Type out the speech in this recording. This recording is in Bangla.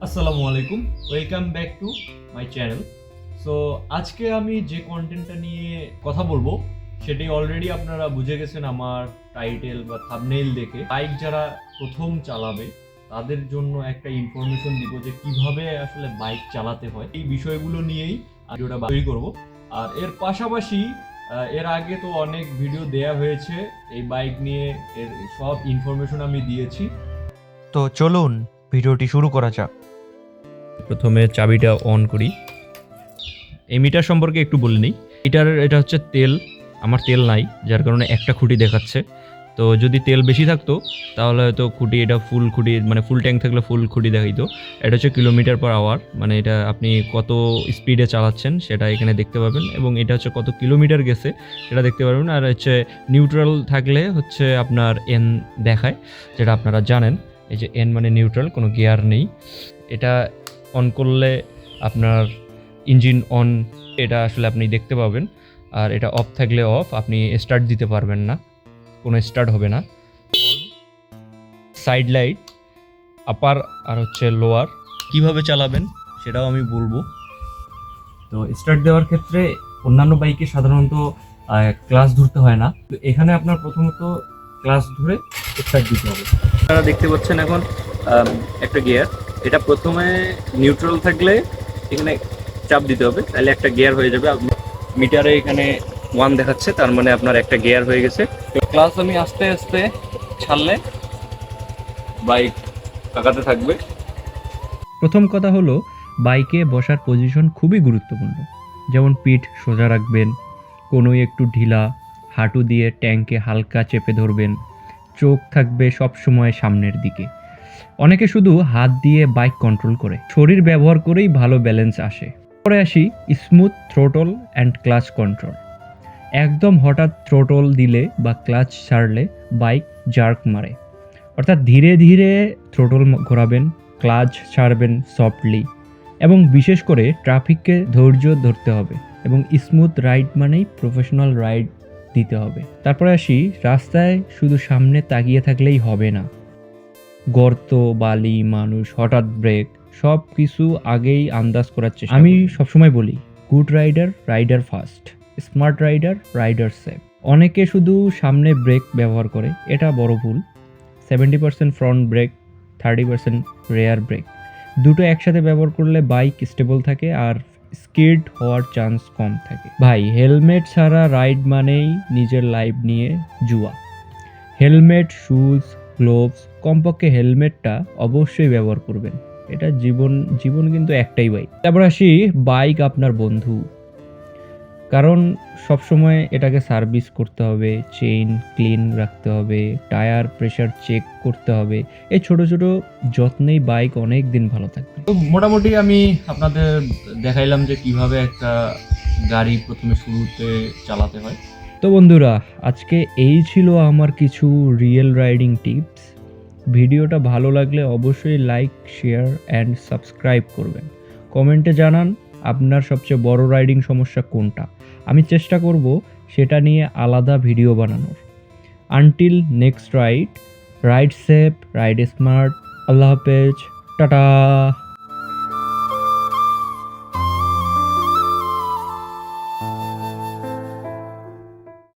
আসসালামু আলাইকুম, welcome back to my channel. So আজকে আমি যে কন্টেন্টটা নিয়ে কথা বলবো সেটাই অলরেডি আপনারা বুঝে গেছেন আমার টাইটেল বা থাম্বনেইল দেখে। বাইক যারা প্রথম চালাবে তাদের জন্য একটা ইনফরমেশন দিব যে কিভাবে আসলে বাইক চালাতে হয়, এই বিষয়গুলো নিয়েই ভিডিওটা তৈরি করব। আর এর পাশাপাশি এর আগে তো অনেক ভিডিও দেয়া হয়েছে এই বাইক নিয়ে, এর সব ইনফরমেশন আমি দিয়েছি। তো চলুন ভিডিওটি শুরু করা যাক। প্রথমে চাবিটা অন করি। এই মিটার সম্পর্কে একটু বলে নিই। এটা হচ্ছে তেল, আমার তেল নাই যার কারণে একটা খুঁটি দেখাচ্ছে। তো যদি তেল বেশি থাকতো তাহলে হয়তো খুঁটি, এটা ফুল খুঁটি মানে ফুল ট্যাঙ্ক থাকলে ফুল খুঁটি দেখাইতো। এটা হচ্ছে কিলোমিটার পার আওয়ার, মানে এটা আপনি কত স্পিডে চালাচ্ছেন সেটা এখানে দেখতে পাবেন, এবং এটা হচ্ছে কত কিলোমিটার গেছে সেটা দেখতে পারবেন। আর হচ্ছে নিউট্রাল থাকলে হচ্ছে আপনার এন দেখায়, যেটা আপনারা জানেন। এই যে এন মানে নিউট্রাল, কোনো গিয়ার নেই। এটা অন করলে আপনার ইঞ্জিন অন, এটা আসলে আপনি দেখতে পাবেন। আর এটা অফ থাকলে অফ, আপনি স্টার্ট দিতে পারবেন না, কোনো স্টার্ট হবে না। সাইড লাইট আপার আর হচ্ছে লোয়ার কিভাবে চালাবেন সেটাও আমি বলবো। তো স্টার্ট দেওয়ার ক্ষেত্রে অন্যান্য বাইকে সাধারণত ক্লাচ ধরতে হয় না, তো এখানে আপনার প্রথমত ক্লাচ ধরে স্টার্ট দিতে হবে। আপনারা দেখতে পাচ্ছেন এখন একটা গিয়ার, এটা প্রথমে নিউট্রাল থাকলে এখানে চাপ দিতে হবে, তাহলে একটা গিয়ার হয়ে যাবে। মিটারে এখানে 1 দেখাচ্ছে, তার মানে আপনার একটা গিয়ার হয়ে গেছে। তো ক্লাস আমি আস্তে আস্তে ছাড়লে বাইক কাকাতে থাকবে। প্রথম কথা হলো, বাইকে বসার পজিশন খুবই গুরুত্বপূর্ণ। যেমন পিঠ সোজা রাখবেন, কোনোই একটু ঢিলা, হাঁটু দিয়ে ট্যাঙ্কে হালকা চেপে ধরবেন, চোখ থাকবে সব সময় সামনের দিকে। অনেকে শুধু হাত দিয়ে বাইক কন্ট্রোল করে, শরীর ব্যবহার করেই ভালো ব্যালেন্স আসে। পরে আসি smooth throttle and clutch control. একদম হঠাৎ থ্রোটল দিলে বা ক্লাচ ছাড়লে বাইক জার্ক মারে, অর্থাৎ ধীরে ধীরে থ্রোটল ঘোরাবেন, ক্লাচ ছাড়বেন সফটলি, এবং বিশেষ করে ট্রাফিককে ধৈর্য ধরতে হবে, এবং স্মুথ রাইড মানেই প্রফেশনাল রাইড দিতে হবে। তারপরে আসি, রাস্তায় শুধু সামনে তাকিয়ে থাকলেই হবে না। গর্ত, বালি, মানুষ, হঠাৎ ব্রেক, সব কিছু আগেই আন্দাজ করার চেষ্টা আমি সবসময় বলি, good rider rider first, smart rider rider safe. অনেকে শুধু সামনে ব্রেক ব্যবহার করে, এটা বড় ভুল। 70% ফ্রন্ট ব্রেক, 30% রেয়ার ব্রেক, দুটো একসাথে ব্যবহার করলে বাইক স্টেবল থাকে আর স্কিড হওয়ার চান্স কম থাকে। ভাই, হেলমেট ছাড়া রাইড মানেই নিজের লাইফ নিয়ে জুয়া। হেলমেট, শুজ, গ্লোভস, কমপক্ষে হেলমেটটা অবশ্যই ব্যবহার করবেন। এটা জীবন জীবন কিন্তু একটাই বাইক। তারপর আসি, বাইক আপনার বন্ধু, কারণ সবসময় এটাকে সার্ভিস করতে হবে, চেইন ক্লিন রাখতে হবে, টায়ার প্রেশার চেক করতে হবে। এই ছোট ছোট যত্নেই বাইক অনেক দিন ভালো থাকবে। তো মোটামুটি আমি আপনাদের দেখাইলাম যে কিভাবে একটা গাড়ি প্রথমে শুরুতে চালাতে হয়। তো বন্ধুরা, আজকে এই ছিল আমার কিছু রিয়েল রাইডিং টিপস। ভিডিওটা ভালো লাগলে অবশ্যই লাইক, শেয়ার অ্যান্ড সাবস্ক্রাইব করবেন। কমেন্টে জানান আপনার সবচেয়ে বড় রাইডিং সমস্যা কোনটা, আমি চেষ্টা করব সেটা নিয়ে আলাদা ভিডিও বানানোর। Until next ride, ride safe, ride smart. আল্লাহ হাফেজ, টাটা।